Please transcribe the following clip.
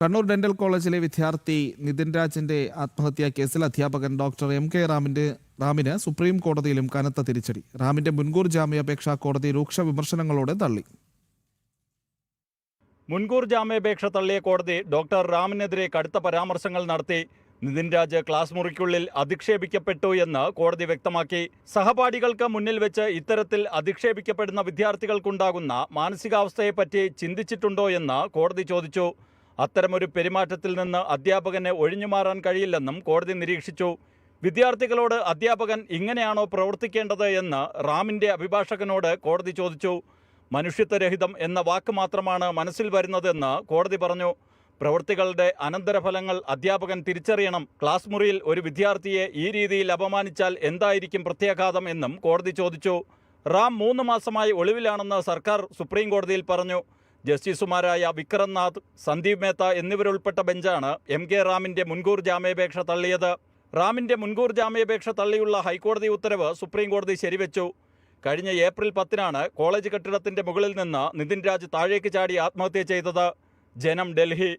Kannur dental കോളേജിലെ വിദ്യാർത്ഥി നിതിൻ രാജിന്റെ ആത്മഹത്യാ കേസിൽ അധ്യാപകൻ ഡോക്ടർ എം.കെ. റാമിന് സുപ്രീം കോടതിയിലും കനത്ത തിരിച്ചടി. റാമിന്റെ മുൻകൂർ ജാമ്യാപേക്ഷ കോടതി രൂക്ഷ വിമർശനങ്ങളോടെ തള്ളി. മുൻകൂർ ജാമ്യാപേക്ഷ തള്ളിയ കോടതി ഡോക്ടർ റാമിനെതിരെ കടുത്ത പരാമർശങ്ങൾ നടത്തി. നിതിൻ രാജ് ക്ലാസ് മുറിക്കുള്ളിൽ അധിക്ഷേപിക്കപ്പെട്ടു എന്ന് കോടതി വ്യക്തമാക്കി. സഹപാഠികൾക്ക് മുന്നിൽ വെച്ച് ഇത്തരത്തിൽ അധിക്ഷേപിക്കപ്പെടുന്ന വിദ്യാർത്ഥികൾക്കുണ്ടാകുന്ന മാനസികാവസ്ഥയെപ്പറ്റി ചിന്തിച്ചിട്ടുണ്ടോ എന്ന് കോടതി ചോദിച്ചു. അത്തരമൊരു പെരുമാറ്റത്തിൽ നിന്ന് അധ്യാപകന് ഒഴിഞ്ഞുമാറാൻ കഴിയില്ലെന്നും കോടതി നിരീക്ഷിച്ചു. വിദ്യാർത്ഥികളോട് അധ്യാപകൻ ഇങ്ങനെയാണോ പ്രവർത്തിക്കേണ്ടത് എന്ന് റാമിൻ്റെ അഭിഭാഷകനോട് കോടതി ചോദിച്ചു. മനുഷ്യത്വരഹിതം എന്ന വാക്ക് മാത്രമാണ് മനസ്സിൽ വരുന്നതെന്ന് കോടതി പറഞ്ഞു. പ്രവൃത്തികളുടെ അനന്തരഫലങ്ങൾ അധ്യാപകൻ തിരിച്ചറിയണം. ക്ലാസ് മുറിയിൽ ഒരു വിദ്യാർത്ഥിയെ ഈ രീതിയിൽ അപമാനിച്ചാൽ എന്തായിരിക്കും പ്രത്യാഘാതം എന്നും കോടതി ചോദിച്ചു. റാം 3 മാസമായി ഒളിവിലാണെന്ന് സർക്കാർ സുപ്രീം കോടതിയിൽ പറഞ്ഞു. ജസ്റ്റിസുമാരായ വിക്രംനാഥ്, സന്ദീപ് മേത്ത എന്നിവരുൾപ്പെട്ട ബെഞ്ചാണ് എം.കെ. റാമിൻ്റെ മുൻകൂർ ജാമ്യാപേക്ഷ തള്ളിയത്. റാമിൻ്റെ മുൻകൂർ ജാമ്യാപേക്ഷ തള്ളിയുള്ള ഹൈക്കോടതി ഉത്തരവ് സുപ്രീം കോടതി ശരിവെച്ചു. കഴിഞ്ഞ ഏപ്രിൽ 10-നാണ് കോളേജ് കെട്ടിടത്തിൻ്റെ മുകളിൽ നിന്ന് നിതിൻ രാജ് താഴേക്ക് ചാടി ആത്മഹത്യ ചെയ്തത്. ജനം, ഡൽഹി.